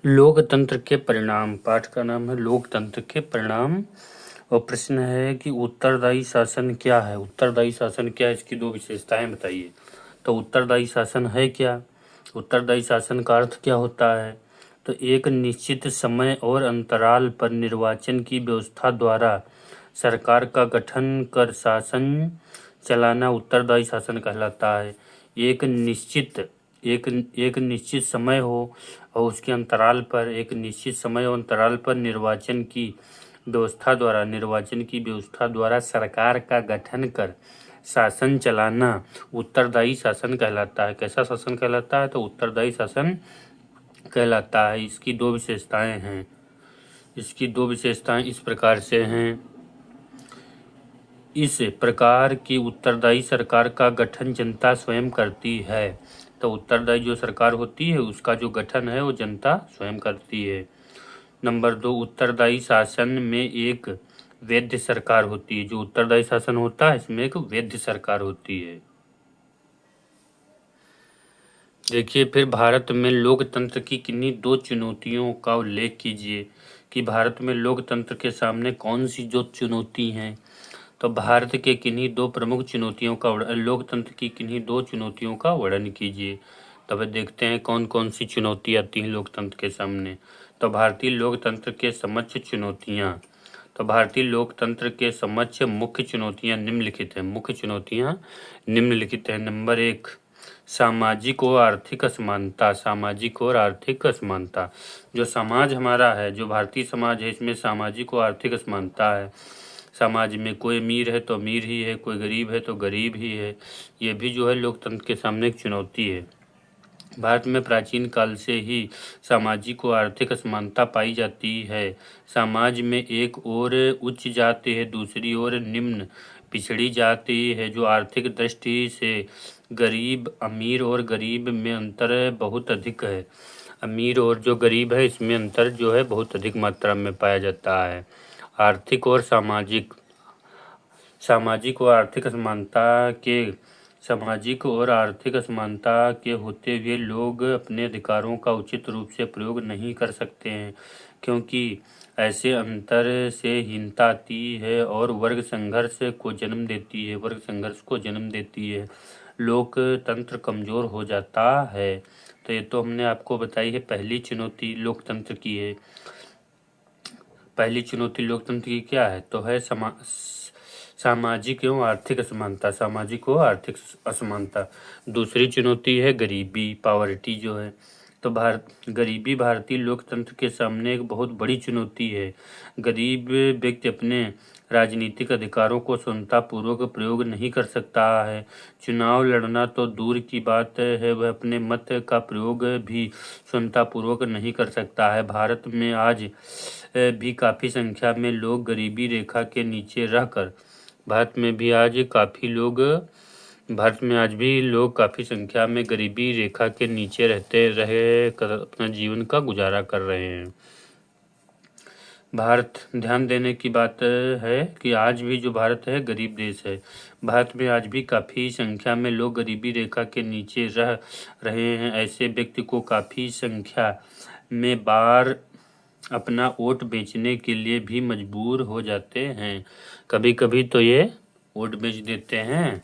लोकतंत्र के परिणाम। पाठ का नाम है लोकतंत्र के परिणाम और प्रश्न है कि उत्तरदायी शासन क्या है। उत्तरदायी शासन क्या है, इसकी दो विशेषताएं बताइए। तो उत्तरदायी शासन है क्या, उत्तरदायी शासन का अर्थ क्या होता है। तो एक निश्चित समय और अंतराल पर निर्वाचन की व्यवस्था द्वारा सरकार का गठन कर शासन चलाना उत्तरदायी शासन कहलाता है। एक निश्चित समय हो और उसके अंतराल पर एक निश्चित समय और अंतराल पर निर्वाचन की व्यवस्था द्वारा सरकार का गठन कर शासन चलाना उत्तरदायी शासन कहलाता है। कैसा शासन कहलाता है, तो उत्तरदायी शासन कहलाता है। इसकी दो विशेषताएं इस प्रकार से हैं। इस प्रकार की उत्तरदायी सरकार का गठन जनता स्वयं करती है। तो उत्तरदायी जो सरकार होती है उसका जो गठन है वो जनता स्वयं करती है। नंबर 2, उत्तरदायी शासन में एक वैध सरकार होती है। जो उत्तरदायी शासन होता है इसमें एक वैध सरकार होती है। देखिए फिर भारत में लोकतंत्र की किन्हीं दो चुनौतियों का उल्लेख कीजिए कि भारत में लोकतंत्र के सामने कौन सी जो चुनौती हैं। तो भारत के किन्हीं दो प्रमुख चुनौतियों का लोकतंत्र की किन्हीं दो चुनौतियों का वर्णन कीजिए। तब देखते हैं कौन कौन सी चुनौती आती हैं लोकतंत्र के सामने। तो भारतीय लोकतंत्र के समक्ष चुनौतियां। तो भारतीय लोकतंत्र के समक्ष मुख्य चुनौतियां निम्नलिखित हैं। नंबर 1, सामाजिक और आर्थिक असमानता। जो समाज हमारा है, जो भारतीय समाज है, इसमें सामाजिक और आर्थिक असमानता है। समाज में कोई अमीर है तो अमीर ही है, कोई गरीब है तो गरीब ही है। ये भी जो है लोकतंत्र के सामने एक चुनौती है। भारत में प्राचीन काल से ही सामाजिक और आर्थिक असमानता पाई जाती है। समाज में एक ओर उच्च जाति है, दूसरी ओर निम्न पिछड़ी जाति है। जो आर्थिक दृष्टि से अमीर और गरीब में अंतर बहुत अधिक है। अमीर और जो गरीब है इसमें अंतर जो है बहुत अधिक मात्रा में पाया जाता है। आर्थिक और सामाजिक आर्थिक असमानता के होते हुए लोग अपने अधिकारों का उचित रूप से प्रयोग नहीं कर सकते हैं, क्योंकि ऐसे अंतर से हीनता आती है और वर्ग संघर्ष को जन्म देती है। लोकतंत्र कमजोर हो जाता है। तो ये तो हमने आपको बताई है, पहली चुनौती लोकतंत्र की है। पहली चुनौती लोकतंत्र की क्या है, तो है सामाजिक एवं आर्थिक असमानता। दूसरी चुनौती है गरीबी, पावर्टी जो है। तो गरीबी भारतीय लोकतंत्र के सामने एक बहुत बड़ी चुनौती है। गरीब व्यक्ति अपने राजनीतिक अधिकारों को स्वतंत्रतापूर्वक प्रयोग नहीं कर सकता है। चुनाव लड़ना तो दूर की बात है, वह अपने मत का प्रयोग भी स्वतंत्रतापूर्वक नहीं कर सकता है। भारत में आज भी काफ़ी संख्या में लोग गरीबी रेखा के नीचे रहकर भारत में आज भी लोग काफ़ी संख्या में गरीबी रेखा के नीचे रहे कर अपना जीवन का गुजारा कर रहे हैं। भारत, ध्यान देने की बात है कि आज भी जो भारत है गरीब देश है। भारत में आज भी काफ़ी संख्या में लोग गरीबी रेखा के नीचे रह रहे हैं। ऐसे व्यक्ति को काफ़ी संख्या में बार अपना वोट बेचने के लिए भी मजबूर हो जाते हैं। कभी कभी तो ये वोट बेच देते हैं।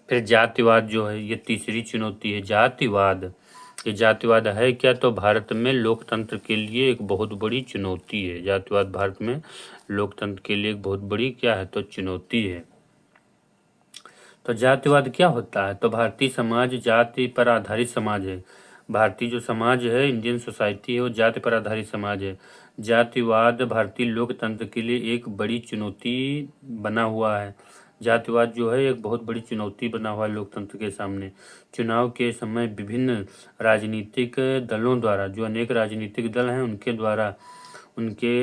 फिर जातिवाद जो है, ये तीसरी चुनौती है, जातिवाद। ये जातिवाद है क्या, तो भारत में लोकतंत्र के लिए एक बहुत बड़ी चुनौती है। जातिवाद भारत में लोकतंत्र के लिए एक बहुत बड़ी क्या है, तो चुनौती है। तो जातिवाद क्या होता है, तो भारतीय समाज जाति पर आधारित समाज है। भारतीय जो समाज है, इंडियन सोसाइटी है, वो जाति पर आधारित समाज है। जातिवाद भारतीय लोकतंत्र के लिए एक बड़ी चुनौती बना हुआ है। जातिवाद जो है एक बहुत बड़ी चुनौती बना हुआ है लोकतंत्र के सामने। चुनाव के समय विभिन्न राजनीतिक दलों द्वारा, जो अनेक राजनीतिक दल हैं उनके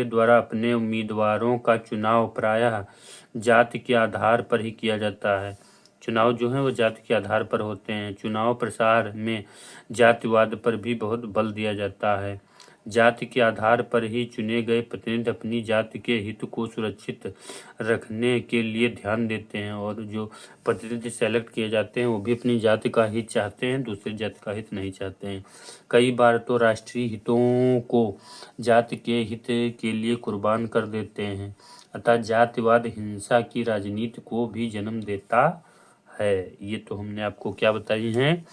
द्वारा अपने उम्मीदवारों का चुनाव प्रायः जाति के आधार पर ही किया जाता है। चुनाव जो है वो जाति के आधार पर होते हैं। चुनाव प्रचार में जातिवाद पर भी बहुत बल दिया जाता है। जाति के आधार पर ही चुने गए प्रतिनिधि अपनी जाति के हित को सुरक्षित रखने के लिए ध्यान देते हैं, और जो प्रतिनिधि सेलेक्ट किए जाते हैं वो भी अपनी जाति का हित चाहते हैं, दूसरी जाति का हित नहीं चाहते हैं। कई बार तो राष्ट्रीय हितों को जाति के हित के लिए कुर्बान कर देते हैं। अतः जातिवाद हिंसा की राजनीति को भी जन्म देता है। ये तो हमने आपको क्या बताई हैं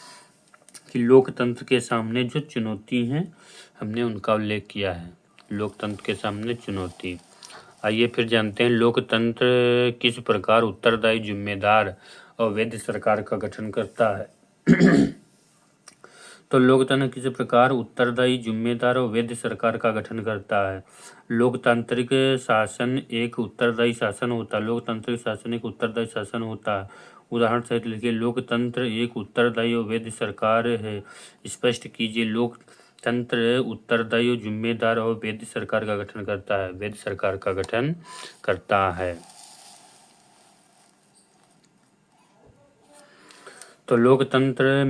कि लोकतंत्र के सामने जो चुनौती हैं हमने उनका उल्लेख किया है। लोकतंत्र के सामने चुनौती। आइए फिर जानते हैं लोकतंत्र किस प्रकार उत्तरदायी, जिम्मेदार और वैध सरकार का गठन करता है। तो लोकतंत्र किस प्रकार उत्तरदायी, जिम्मेदार और वैध सरकार का गठन करता है। लोकतांत्रिक शासन एक उत्तरदायी शासन होता है। लोकतांत्रिक शासन एक उत्तरदायी शासन होता है। उदाहरण सहित लिखिए, लोकतंत्र एक उत्तरदायी और वैध सरकार है। स्पष्ट कीजिए, लोकतंत्र उत्तरदायी, जिम्मेदार और वैध सरकार का गठन करता है। वैध सरकार का गठन करता है। तो लोकतंत्र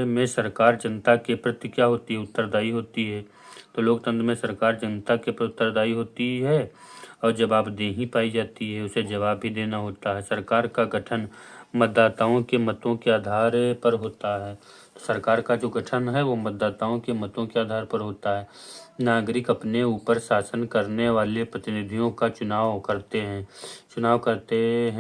में सरकार जनता के प्रति क्या होती है, उत्तरदायी होती है। तो लोकतंत्र में सरकार जनता के प्रति उत्तरदायी होती है और जवाबदेही पाई जाती है, उसे जवाब भी देना होता है। सरकार का गठन मतदाताओं के मतों के आधार पर होता है। तो सरकार का जो गठन है वो मतदाताओं के मतों के आधार पर होता है। नागरिक अपने ऊपर शासन करने वाले प्रतिनिधियों का चुनाव करते हैं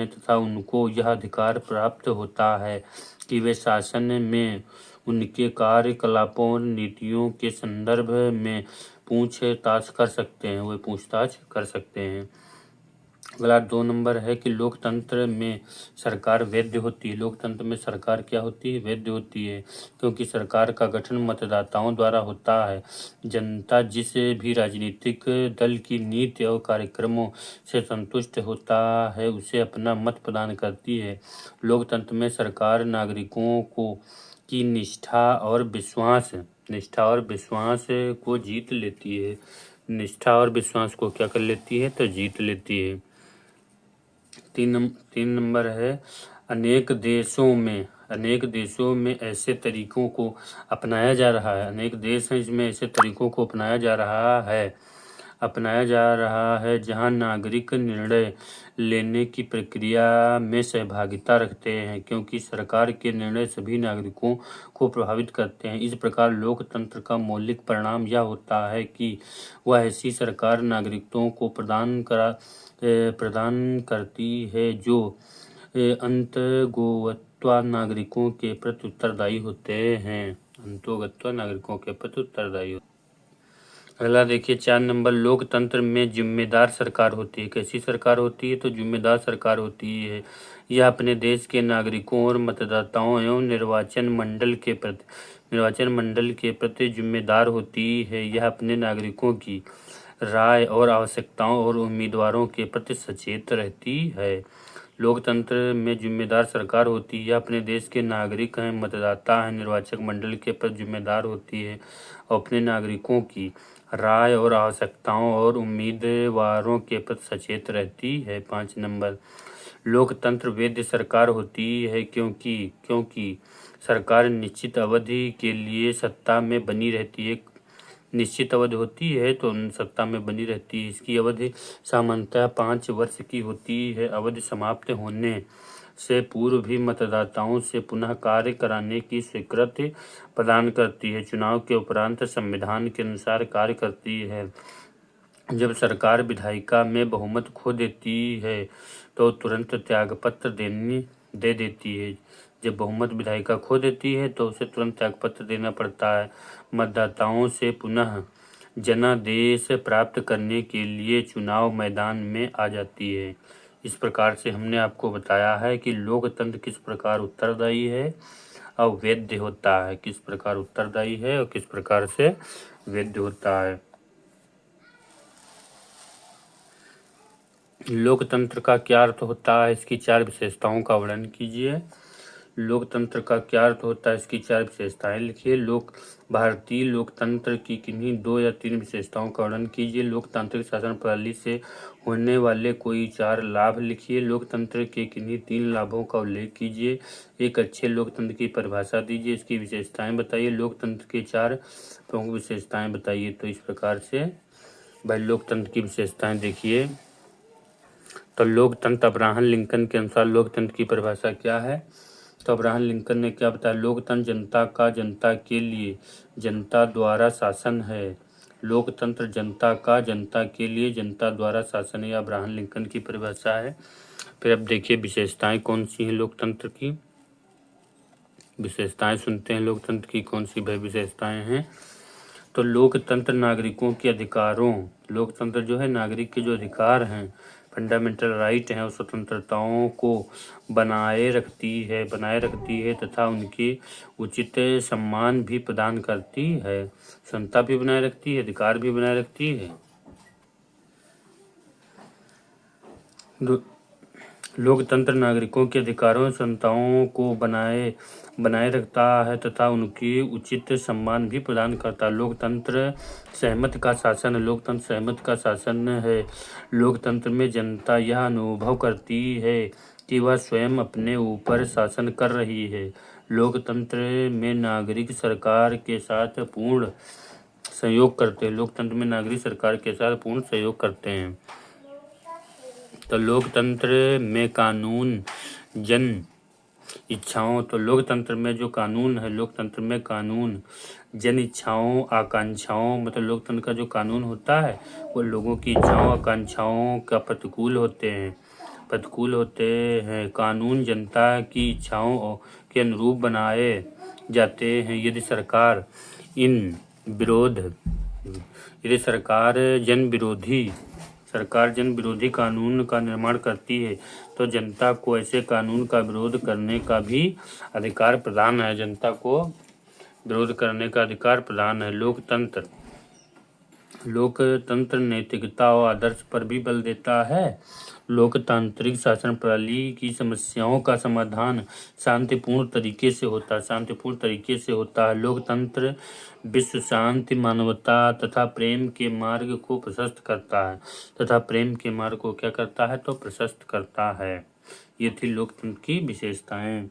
तथा उनको यह अधिकार प्राप्त होता है कि वे शासन में उनके कार्यकलापों और नीतियों के संदर्भ में पूछताछ कर सकते हैं। अगला 2 नंबर है कि लोकतंत्र में सरकार वैध होती है। लोकतंत्र में सरकार क्या होती है, वैध होती है, क्योंकि सरकार का गठन मतदाताओं द्वारा होता है। जनता जिस भी राजनीतिक दल की नीति और कार्यक्रमों से संतुष्ट होता है उसे अपना मत प्रदान करती है। लोकतंत्र में सरकार नागरिकों को की निष्ठा और विश्वास को जीत लेती है। निष्ठा और विश्वास को क्या कर लेती है, तो जीत लेती है। 3 नंबर है, अनेक देशों में ऐसे तरीकों को अपनाया जा रहा है। अनेक देश हैं जिसमें ऐसे तरीकों को अपनाया जा रहा है जहां नागरिक निर्णय लेने की प्रक्रिया में सहभागिता रखते हैं, क्योंकि सरकार के निर्णय सभी नागरिकों को प्रभावित करते हैं। इस प्रकार लोकतंत्र का मौलिक परिणाम यह होता है कि वह ऐसी सरकार नागरिकों को प्रदान करती है जो अंतर्गोत्वा नागरिकों के प्रति उत्तरदायी होते हैं। अगला देखिए 4 नंबर, लोकतंत्र में जिम्मेदार सरकार होती है। कैसी सरकार होती है, तो जिम्मेदार सरकार होती है। यह अपने देश के नागरिकों और मतदाताओं एवं निर्वाचन मंडल के प्रति जिम्मेदार होती है। यह अपने नागरिकों की राय और आवश्यकताओं और उम्मीदवारों के प्रति सचेत रहती है। लोकतंत्र में जिम्मेदार सरकार होती है। यह अपने देश के नागरिक हैं, मतदाता हैं, निर्वाचक मंडल के प्रति जिम्मेदार होती है और अपने नागरिकों की राय और आवश्यकताओं और उम्मीदवारों के प्रति सचेत रहती है। 5 नंबर, लोकतंत्र वैध सरकार होती है क्योंकि सरकार निश्चित अवधि के लिए सत्ता में बनी रहती है। निश्चित अवधि होती है तो सत्ता में बनी रहती है। इसकी अवधि सामान्यतः 5 वर्ष की होती है। अवधि समाप्त होने से पूर्व भी मतदाताओं से पुनः कार्य कराने की स्वीकृति प्रदान करती है। चुनाव के उपरांत संविधान के अनुसार कार्य करती है। जब सरकार विधायिका में बहुमत खो देती है तो तुरंत त्यागपत्र दे देती है। जब बहुमत विधायिका खो देती है तो उसे तुरंत त्यागपत्र देना पड़ता है। मतदाताओं से पुनः जनादेश प्राप्त करने के लिए चुनाव मैदान में आ जाती है। इस प्रकार से हमने आपको बताया है कि लोकतंत्र किस प्रकार उत्तरदायी है और वैध होता है। किस प्रकार उत्तरदायी है और किस प्रकार से वैध होता है। लोकतंत्र का क्या अर्थ होता है, इसकी 4 विशेषताओं का वर्णन कीजिए। लोकतंत्र का क्या अर्थ होता है, इसकी 4 विशेषताएं लिखिए। भारतीय लोकतंत्र की किन्हीं 2 या 3 विशेषताओं का वर्णन कीजिए। लोकतांत्रिक शासन प्रणाली से होने वाले कोई 4 लाभ लिखिए। लोकतंत्र के किन्हीं 3 लाभों का उल्लेख कीजिए। एक अच्छे लोकतंत्र की परिभाषा दीजिए, इसकी विशेषताएं बताइए। लोकतंत्र के 4 प्रमुख विशेषताएं बताइए। तो इस प्रकार से भाई लोकतंत्र की विशेषताएं देखिए। तो लोकतंत्र अब्राहम लिंकन के अनुसार लोकतंत्र की परिभाषा क्या है। तो अब्राहम लिंकन ने क्या बताया, लोकतंत्र जनता का जनता के लिए जनता द्वारा शासन है। लोकतंत्र जनता का जनता के लिए जनता द्वारा शासन है, अब्राहम लिंकन की परिभाषा है। फिर अब देखिए विशेषताएं कौन सी हैं लोकतंत्र की। विशेषताएं सुनते हैं लोकतंत्र की कौन सी भाई विशेषताएं हैं। तो लोकतंत्र नागरिकों के अधिकारों, लोकतंत्र जो है नागरिक के जो अधिकार हैं, फंडामेंटल राइट हैं और स्वतंत्रताओं को बनाए रखती है तथा उनके उचित सम्मान भी प्रदान करती है। क्षमता भी बनाए रखती है, अधिकार भी बनाए रखती है। लोकतंत्र नागरिकों के अधिकारों और क्षमताओं को बनाए रखता है तथा उनकी उचित सम्मान भी प्रदान करता है। लोकतंत्र सहमत का शासन है। लोकतंत्र सहमत का शासन है। लोकतंत्र में जनता यह अनुभव करती है कि वह स्वयं अपने ऊपर शासन कर रही है। लोकतंत्र में नागरिक सरकार के साथ पूर्ण सहयोग करते हैं। लोकतंत्र में नागरिक सरकार के साथ पूर्ण सहयोग करते हैं। तो लोकतंत्र में कानून जन इच्छाओं, तो लोकतंत्र में जो कानून है, लोकतंत्र में कानून जन इच्छाओं आकांक्षाओं, मतलब लोकतंत्र का जो कानून होता है वो लोगों की इच्छाओं आकांक्षाओं का प्रतिकूल होते हैं। कानून जनता की इच्छाओं के अनुरूप बनाए जाते हैं। यदि सरकार जन विरोधी कानून का निर्माण करती है तो जनता को ऐसे कानून का विरोध करने का भी अधिकार प्रदान है। जनता को विरोध करने का अधिकार प्रदान है। लोकतंत्र नैतिकता और आदर्श पर भी बल देता है। लोकतांत्रिक शासन प्रणाली की समस्याओं का समाधान शांतिपूर्ण तरीके से होता है। लोकतंत्र विश्व शांति, मानवता तथा प्रेम के मार्ग को प्रशस्त करता है। तो प्रशस्त करता है। ये थी लोकतंत्र की विशेषताएं।